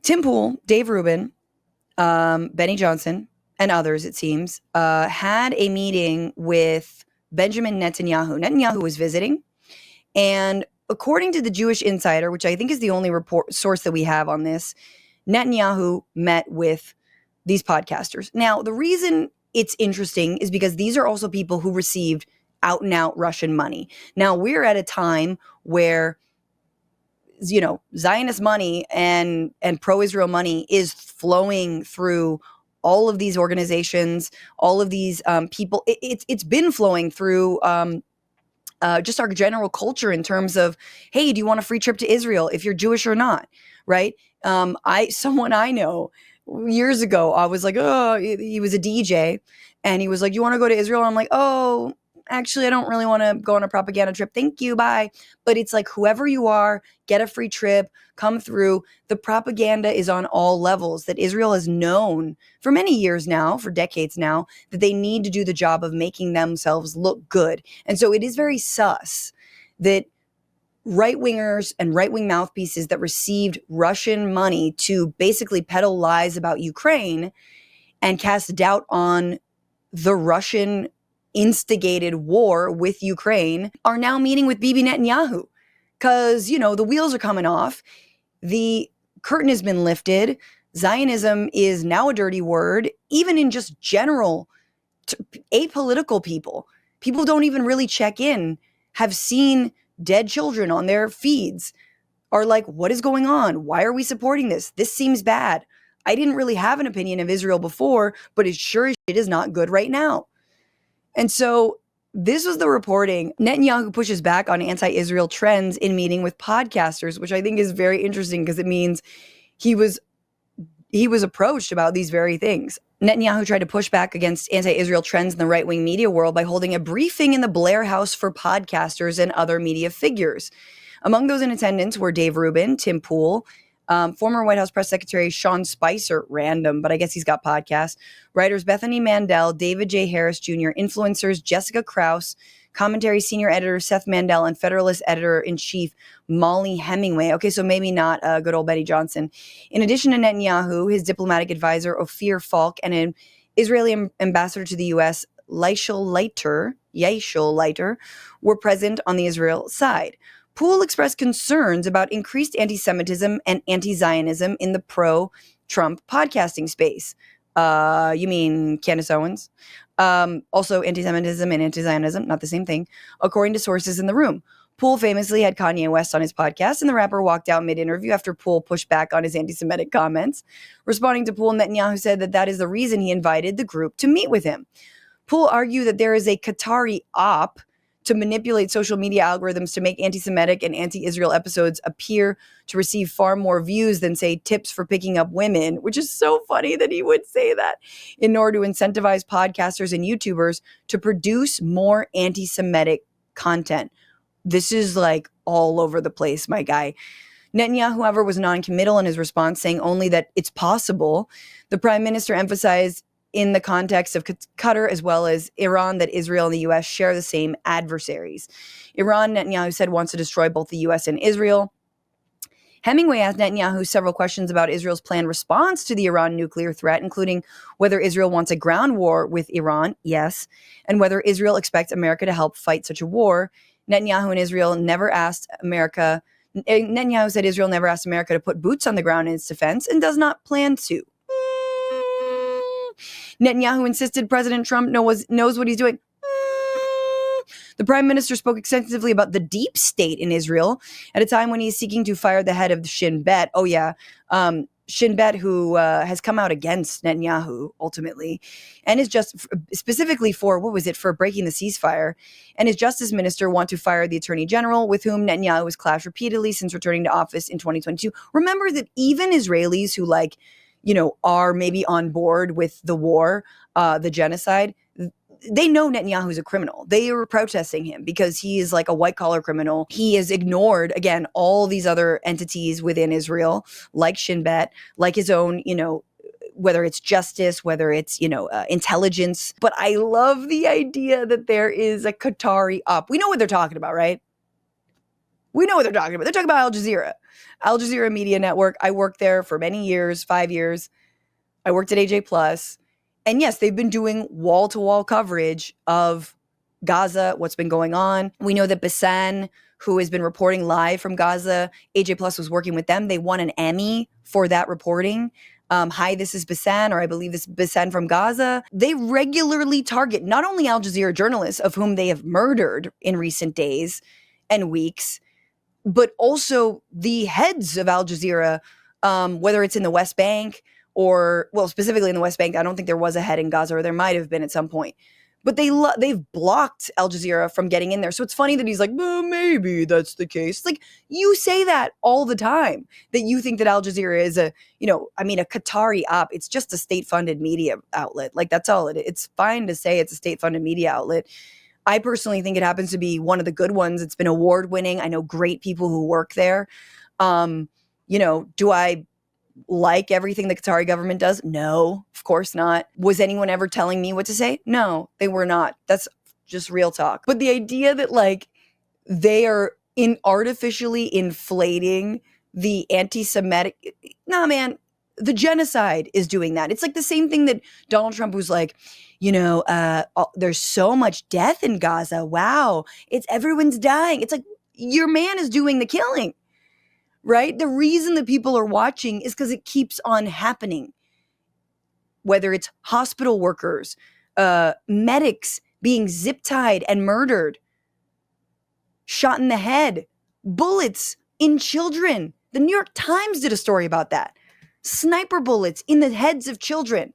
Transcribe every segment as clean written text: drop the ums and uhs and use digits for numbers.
Tim Pool, Dave Rubin, Benny Johnson, and others, it seems, had a meeting with Benjamin Netanyahu. Netanyahu was visiting, and according to the Jewish Insider, which I think is the only source that we have on this, Netanyahu met with these podcasters. Now, the reason it's interesting is because these are also people who received out and out Russian money. Now, we're at a time where, you know, Zionist money and pro-Israel money is flowing through all of these organizations, all of these people. It's been flowing through just our general culture in terms of, hey, do you want a free trip to Israel if you're Jewish or not, right? Someone I know years ago, I was like, oh, he was a DJ, and he was like, you want to go to Israel? And I'm like, oh, actually, I don't really want to go on a propaganda trip. Thank you, bye. But it's like, whoever you are, get a free trip, come through. The propaganda is on all levels that Israel has known for many years now, for decades now, that they need to do the job of making themselves look good. And so it is very sus that right-wingers and right-wing mouthpieces that received Russian money to basically peddle lies about Ukraine and cast doubt on the Russian instigated war with Ukraine are now meeting with Bibi Netanyahu because, you know, the wheels are coming off. The curtain has been lifted. Zionism is now a dirty word, even in just general apolitical people. People don't even really check in, have seen dead children on their feeds, are like, what is going on? Why are we supporting this? This seems bad. I didn't really have an opinion of Israel before, but it sure as shit is not good right now. And so this was the reporting. Netanyahu pushes back on anti-Israel trends in meeting with podcasters, which I think is very interesting because it means he was approached about these very things. Netanyahu tried to push back against anti-Israel trends in the right-wing media world by holding a briefing in the Blair House for podcasters and other media figures. Among those in attendance were Dave Rubin, Tim Pool, former White House Press Secretary Sean Spicer, random, but I guess he's got podcasts, writers Bethany Mandel, David J. Harris Jr., influencers Jessica Krause, commentary senior editor Seth Mandel, and Federalist editor-in-chief Molly Hemingway. Okay, so maybe not good old Betty Johnson. In addition to Netanyahu, his diplomatic advisor Ophir Falk, and an Israeli ambassador to the U.S., Yishol Leiter, were present on the Israel side. Poole expressed concerns about increased anti-Semitism and anti-Zionism in the pro-Trump podcasting space. You mean Candace Owens? Also anti-Semitism and anti-Zionism, not the same thing, according to sources in the room. Poole famously had Kanye West on his podcast, and the rapper walked out mid-interview after Poole pushed back on his anti-Semitic comments. Responding to Poole, Netanyahu said that is the reason he invited the group to meet with him. Poole argued that there is a Qatari op to manipulate social media algorithms to make anti-Semitic and anti-Israel episodes appear to receive far more views than, say, tips for picking up women, which is so funny that he would say that, in order to incentivize podcasters and YouTubers to produce more anti-Semitic content. This is like all over the place, my guy. Netanyahu, however, was non-committal in his response, saying only that it's possible. The prime minister emphasized in the context of Qatar as well as Iran that Israel and the U.S. share the same adversaries. Iran, Netanyahu said, wants to destroy both the U.S. and Israel. Hemingway asked Netanyahu several questions about Israel's planned response to the Iran nuclear threat, including whether Israel wants a ground war with Iran, yes, and whether Israel expects America to help fight such a war. Netanyahu said Israel never asked America to put boots on the ground in its defense and does not plan to. Netanyahu insisted President Trump knows what he's doing. The prime minister spoke extensively about the deep state in Israel at a time when he's seeking to fire the head of Shin Bet. Oh, yeah. Shin Bet, who has come out against Netanyahu ultimately, and is just specifically for breaking the ceasefire. And his justice minister want to fire the attorney general, with whom Netanyahu has clashed repeatedly since returning to office in 2022. Remember that even Israelis who are maybe on board with the war, the genocide, they know Netanyahu is a criminal. They were protesting him because he is like a white collar criminal. He has ignored, again, all these other entities within Israel, like Shin Bet, like his own, whether it's justice, whether it's, intelligence. But I love the idea that there is a Qatari op. We know what they're talking about, right? We know what they're talking about. They're talking about Al Jazeera Media Network. I worked there for many years, 5 years. I worked at AJ Plus. And yes, they've been doing wall-to-wall coverage of Gaza, what's been going on. We know that Bassem, who has been reporting live from Gaza, AJ Plus was working with them. They won an Emmy for that reporting. Hi, this is Bassem, or I believe this is Bassem from Gaza. They regularly target not only Al Jazeera journalists, of whom they have murdered in recent days and weeks, but also the heads of Al Jazeera, whether it's in the West Bank or, well, specifically in the West Bank. I don't think there was a head in Gaza, or there might have been at some point. But they've blocked Al Jazeera from getting in there. So it's funny that he's like, well, maybe that's the case. It's like, you say that all the time, that you think that Al Jazeera is a Qatari op. It's just a state-funded media outlet. Like, that's all it is. It's fine to say it's a state-funded media outlet. I personally think it happens to be one of the good ones. It's been award-winning. I know great people who work there. Do I like everything the Qatari government does? No, of course not. Was anyone ever telling me what to say? No, they were not. That's just real talk. But the idea that like they are artificially inflating the anti-Semitic, nah, man, the genocide is doing that. It's like the same thing that Donald Trump was like, there's so much death in Gaza. Wow, everyone's dying. It's like, your man is doing the killing. Right? The reason that people are watching is because it keeps on happening. Whether it's hospital workers, medics being zip-tied and murdered, shot in the head, bullets in children. The New York Times did a story about that. Sniper bullets in the heads of children.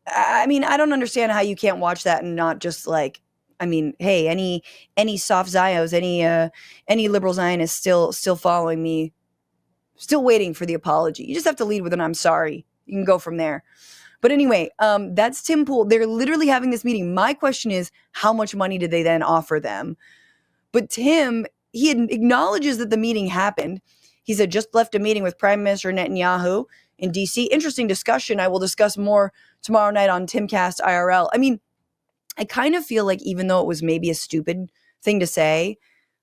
I mean, I don't understand how you can't watch that and not just like, I mean, hey, any soft Zios, any liberal Zionists still following me, still waiting for the apology. You just have to lead with an "I'm sorry." You can go from there. But anyway, that's Tim Pool. They're literally having this meeting. My question is, how much money did they then offer them? But Tim, he acknowledges that the meeting happened. He said, just left a meeting with Prime Minister Netanyahu in D.C. Interesting discussion. I will discuss more tomorrow night on Timcast IRL. I mean, I kind of feel like even though it was maybe a stupid thing to say,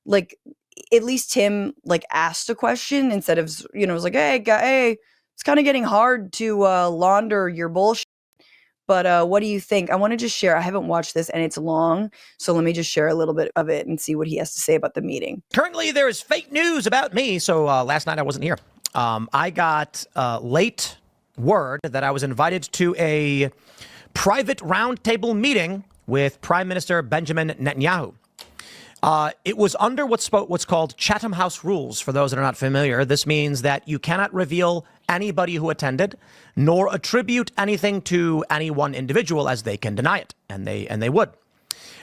like at least Tim like asked a question instead of, it was like, hey, it's kind of getting hard to launder your bullshit. But what do you think? I want to just share. I haven't watched this and it's long. So let me just share a little bit of it and see what he has to say about the meeting. Currently, there is fake news about me. So last night I wasn't here. I got late word that I was invited to a private roundtable meeting with Prime Minister Benjamin Netanyahu. It was under what's called Chatham House rules. For those that are not familiar, this means that you cannot reveal anybody who attended, nor attribute anything to any one individual, as they can deny it, and they would.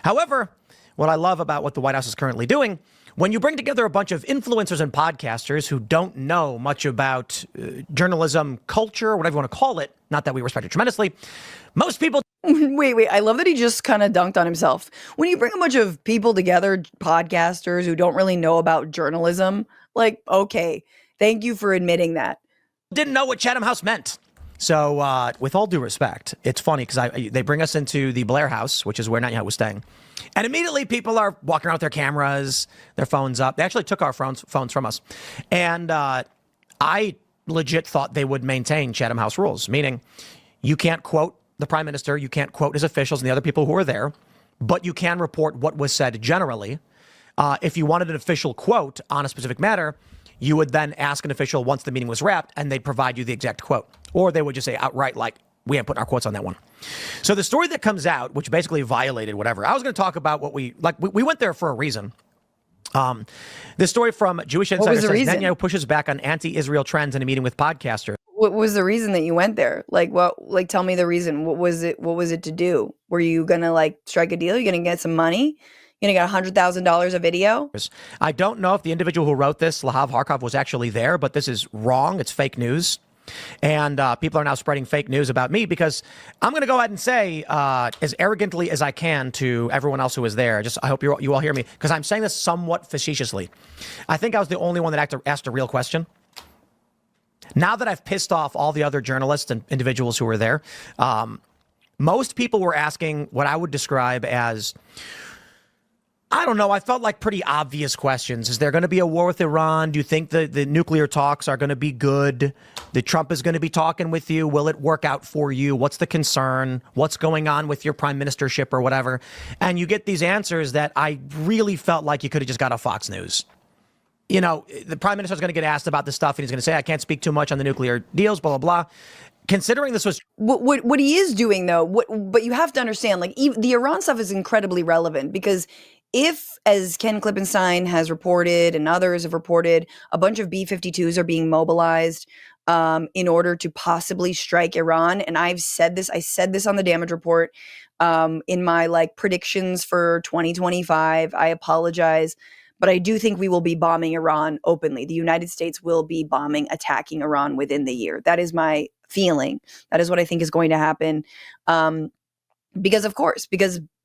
However, what I love about what the White House is currently doing, when you bring together a bunch of influencers and podcasters who don't know much about journalism culture, whatever you want to call it, not that we respect it tremendously, most people. Wait. I love that he just kind of dunked on himself. When you bring a bunch of people together, podcasters who don't really know about journalism, like, okay, thank you for admitting that. Didn't know what Chatham House meant. So with all due respect, it's funny because they bring us into the Blair House, which is where Netanyahu was staying. And immediately people are walking around with their cameras, their phones up. They actually took our phones from us. And I legit thought they would maintain Chatham House rules, meaning you can't quote the prime minister, you can't quote his officials and the other people who were there, but you can report what was said generally. If you wanted an official quote on a specific matter, you would then ask an official once the meeting was wrapped, and they'd provide you the exact quote. Or they would just say outright, like, we ain't putting our quotes on that one. So the story that comes out, which basically violated whatever, I was going to talk about what we went there for a reason. This story from Jewish Insider says Netanyahu pushes back on anti-Israel trends in a meeting with podcasters. What was the reason that you went there? Tell me the reason. What was it to do? Were you going to strike a deal? You're going to get some money? You're going to get $100,000 a video? I don't know if the individual who wrote this, Lahav Harkov, was actually there, but this is wrong. It's fake news. And people are now spreading fake news about me because I'm going to go ahead and say as arrogantly as I can to everyone else who was there. I hope you all hear me because I'm saying this somewhat facetiously. I think I was the only one that asked a real question. Now that I've pissed off all the other journalists and individuals who were there, most people were asking what I would describe as I don't know. I felt like pretty obvious questions. Is there going to be a war with Iran? Do you think the nuclear talks are going to be good? That Trump is going to be talking with you? Will it work out for you? What's the concern? What's going on with your prime ministership or whatever? And you get these answers that I really felt like you could have just got off Fox News. You know, the prime minister is going to get asked about this stuff and he's going to say, I can't speak too much on the nuclear deals, blah, blah, blah. Considering this was what he is doing, though, but you have to understand, like, even the Iran stuff is incredibly relevant because if, as Ken Klippenstein has reported and others have reported, a bunch of B-52s are being mobilized in order to possibly strike Iran, and I said this on the damage report in my like predictions for 2025. I apologize, but I do think we will be bombing Iran openly. The United States will be attacking Iran within the year. That is my feeling. That is what I think is going to happen. Because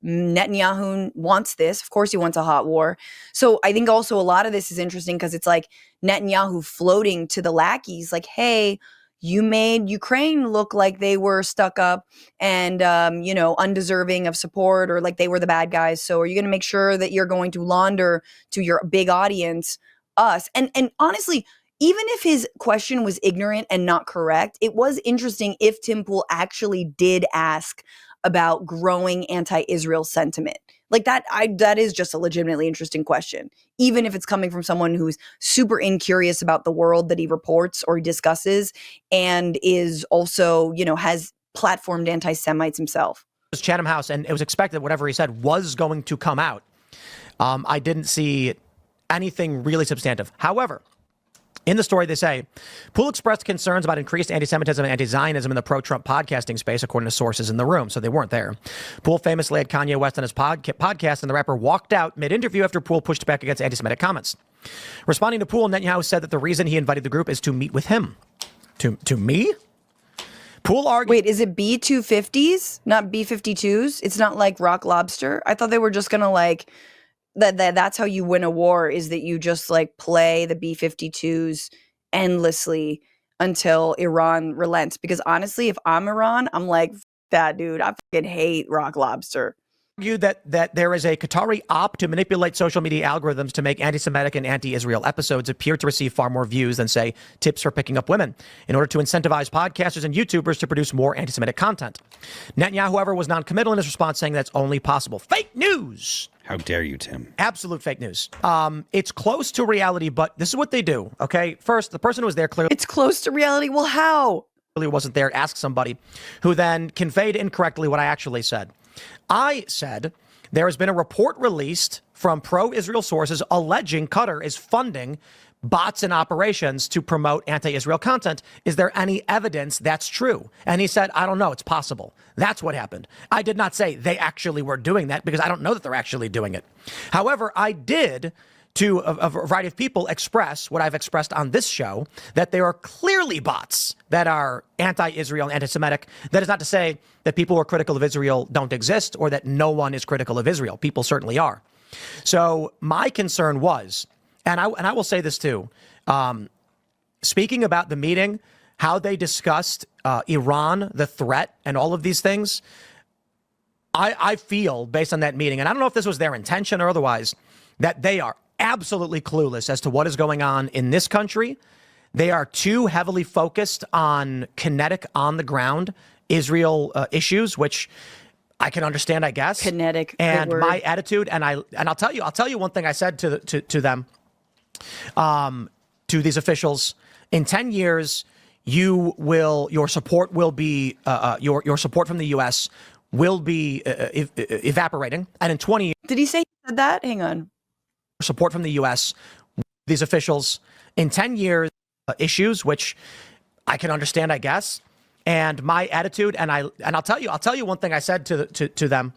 Netanyahu wants this. Of course, he wants a hot war. So I think also a lot of this is interesting because it's like Netanyahu floating to the lackeys like, hey, you made Ukraine look like they were stuck up and, undeserving of support, or like they were the bad guys. So are you going to make sure that you're going to launder to your big audience us? And honestly, even if his question was ignorant and not correct, it was interesting if Tim Pool actually did ask about growing anti-Israel sentiment. Like that is just a legitimately interesting question, even if it's coming from someone who's super incurious about the world that he reports or discusses and is also, has platformed anti-Semites himself. It was Chatham House, and it was expected whatever he said was going to come out. I didn't see anything really substantive. However, in the story, they say, Poole expressed concerns about increased anti-Semitism and anti-Zionism in the pro-Trump podcasting space, according to sources in the room. So they weren't there. Poole famously had Kanye West on his podcast, and the rapper walked out mid-interview after Poole pushed back against anti-Semitic comments. Responding to Poole, Netanyahu said that the reason he invited the group is to meet with him. To me? Poole argued... Wait, is it B-250s, not B-52s? It's not like Rock Lobster? I thought they were just going to like... That's how you win a war, is that you just like play the B-52s endlessly until Iran relents. Because honestly, if I'm Iran, I'm like, that dude, I fucking hate Rock Lobster. Argued that there is a Qatari op to manipulate social media algorithms to make anti-Semitic and anti-Israel episodes appear to receive far more views than, say, tips for picking up women, in order to incentivize podcasters and YouTubers to produce more anti-Semitic content. Netanyahu, however, was non-committal in his response, saying that's only possible. Fake news! How dare you, Tim? Absolute fake news. It's close to reality, but this is what they do, okay? First, the person who was there clearly... It's close to reality? Well, how? ...wasn't there to ask somebody who then conveyed incorrectly what I actually said. I said there has been a report released from pro-Israel sources alleging Qatar is funding bots and operations to promote anti-Israel content. Is there any evidence that's true? And he said, I don't know. It's possible. That's what happened. I did not say they actually were doing that because I don't know that they're actually doing it. However, I did, to a variety of people, express what I've expressed on this show, that there are clearly bots that are anti-Israel and anti-Semitic. That is not to say that people who are critical of Israel don't exist or that no one is critical of Israel. People certainly are. So my concern was, and I will say this too, speaking about the meeting, how they discussed Iran, the threat, and all of these things, I feel, based on that meeting, and I don't know if this was their intention or otherwise, that they are absolutely clueless as to what is going on in this country. They are too heavily focused on kinetic, on-the-ground Israel issues, which I can understand, I guess. Kinetic. And my attitude, and I'll tell you one thing I said to them, to these officials. In 10 years, your support will be your support from the U.S. will be evaporating, and in 20 years, did he say he said that? Hang on. Support from the U.S. These officials in 10 years issues, which I can understand, I guess. And my attitude, and I'll tell you one thing I said to them.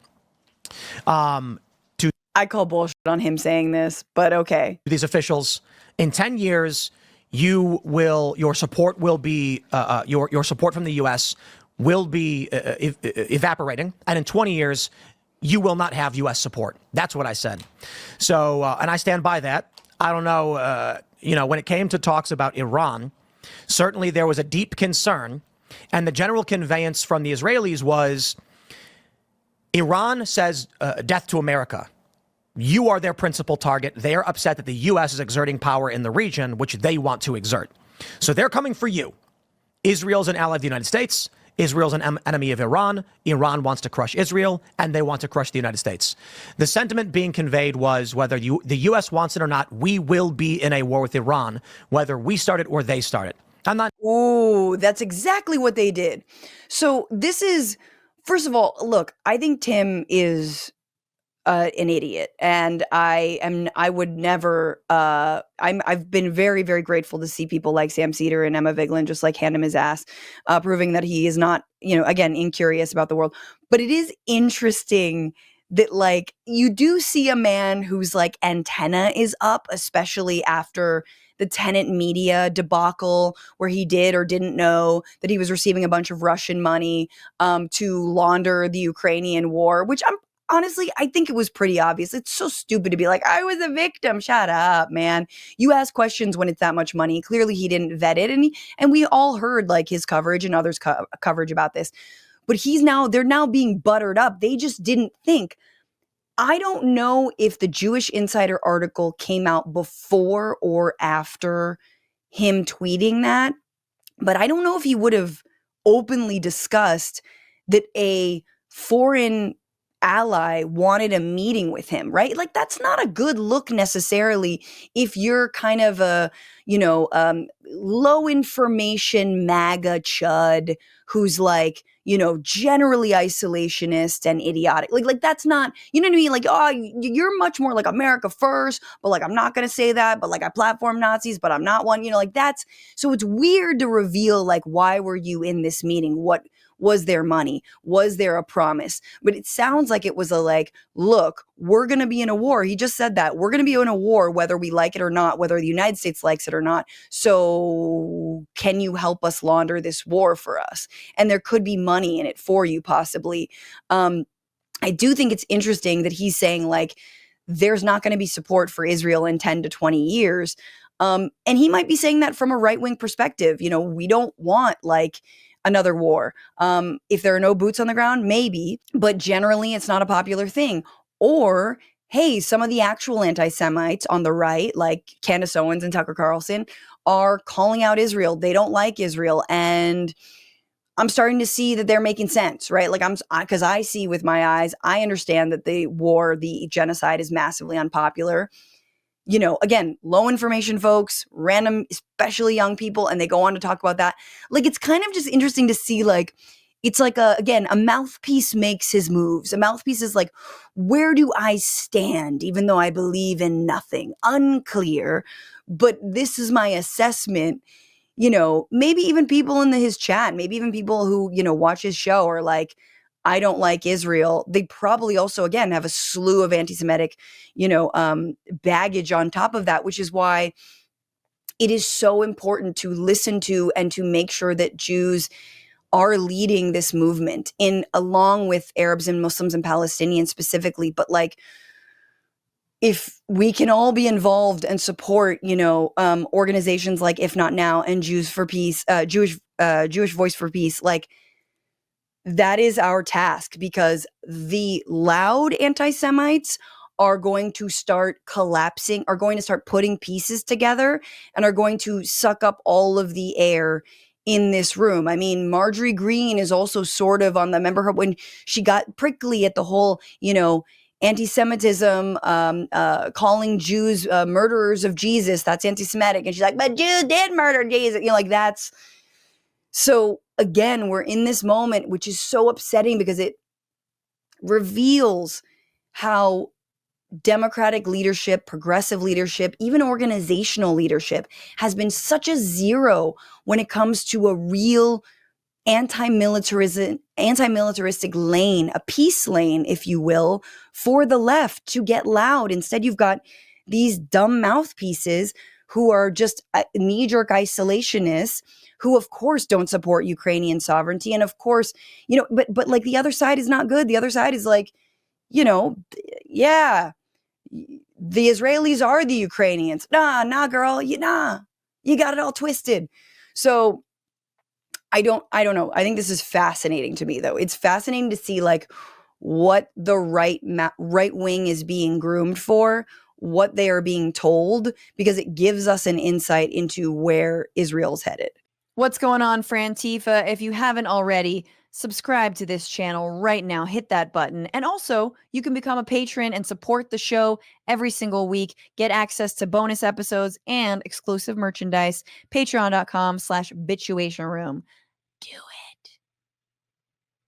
I call bullshit on him saying this, but okay. These officials in 10 years, your support will be your support from the U.S. will be evaporating, and in 20 years, you will not have U.S. support. That's what I said. So, and I stand by that. I don't know, when it came to talks about Iran, certainly there was a deep concern, and the general conveyance from the Israelis was Iran says death to America. You are their principal target. They are upset that the U.S. is exerting power in the region, which they want to exert. So they're coming for you. Israel's an ally of the United States. Israel's an enemy of Iran. Iran wants to crush Israel, and they want to crush the United States. The sentiment being conveyed was whether the U.S. wants it or not, we will be in a war with Iran, whether we start it or they start it. I'm not. Ooh, that's exactly what they did. So this is, first of all, look, I think Tim is an idiot, and I would never. I've been very, very grateful to see people like Sam Cedar and Emma Vigeland just like hand him his ass, proving that he is not, again, incurious about the world. But it is interesting that like you do see a man whose like antenna is up, especially after the tenant media debacle where he did or didn't know that he was receiving a bunch of Russian money to launder the Ukrainian war, which honestly, I think it was pretty obvious. It's so stupid to be like, I was a victim. Shut up, man. You ask questions when it's that much money. Clearly, he didn't vet it. And we all heard like his coverage and others' coverage about this. But they're now being buttered up. They just didn't think. I don't know if the Jewish Insider article came out before or after him tweeting that, but I don't know if he would have openly discussed that a foreign ally wanted a meeting with him, right? Like that's not a good look necessarily if you're kind of a, low information MAGA chud who's like, generally isolationist and idiotic. Like that's not, you know what I mean? Like, oh, you're much more like America first, but like, I'm not going to say that, but like I platform Nazis, but I'm not one, like that's, so it's weird to reveal like, why were you in this meeting? What was there money? Was there a promise? But it sounds like it was a like, look, we're going to be in a war. He just said that. We're going to be in a war, whether we like it or not, whether the United States likes it or not. So can you help us launder this war for us? And there could be money in it for you, possibly. I do think it's interesting that he's saying like, there's not going to be support for Israel in 10 to 20 years. And he might be saying that from a right-wing perspective. We don't want like another war. If there are no boots on the ground, maybe, but generally it's not a popular thing. Or, hey, some of the actual anti-Semites on the right, like Candace Owens and Tucker Carlson, are calling out Israel. They don't like Israel. And I'm starting to see that they're making sense, right? Like because I see with my eyes, I understand that the genocide is massively unpopular. Again, low information folks, random, especially young people, and they go on to talk about that. Like, it's kind of just interesting to see, like, it's like, a mouthpiece makes his moves. A mouthpiece is like, where do I stand, even though I believe in nothing? Unclear, but this is my assessment. Maybe even people in his chat, maybe even people who, watch his show are like, I don't like Israel. They probably also, again, have a slew of anti-Semitic, baggage on top of that, which is why it is so important to listen to and to make sure that Jews are leading this movement along with Arabs and Muslims and Palestinians specifically. But like, if we can all be involved and support, organizations like If Not Now and Jews for Peace, Jewish Voice for Peace, like, that is our task, because the loud anti-Semites are going to start collapsing, are going to start putting pieces together, and are going to suck up all of the air in this room. I mean, Marjorie Greene is also sort of on remember her when she got prickly at the whole, anti-Semitism, calling Jews murderers of Jesus. That's anti-Semitic. And she's like, but Jews did murder Jesus. Like that's... So again, we're in this moment, which is so upsetting because it reveals how democratic leadership, progressive leadership, even organizational leadership has been such a zero when it comes to a real anti-militaristic lane, a peace lane, if you will, for the left to get loud. Instead, you've got these dumb mouthpieces who are just knee-jerk isolationists who, of course, don't support Ukrainian sovereignty. And of course, but like the other side is not good. The other side is like, yeah, the Israelis are the Ukrainians. Nah, girl, you got it all twisted. So I don't know. I think this is fascinating to me, though. It's fascinating to see like what the right wing is being groomed for, what they are being told, because it gives us an insight into where Israel's headed. What's going on, Frantifa? If you haven't already, subscribe to this channel right now. Hit that button. And also, you can become a patron and support the show every single week. Get access to bonus episodes and exclusive merchandise. Patreon.com/bitchuation room. Do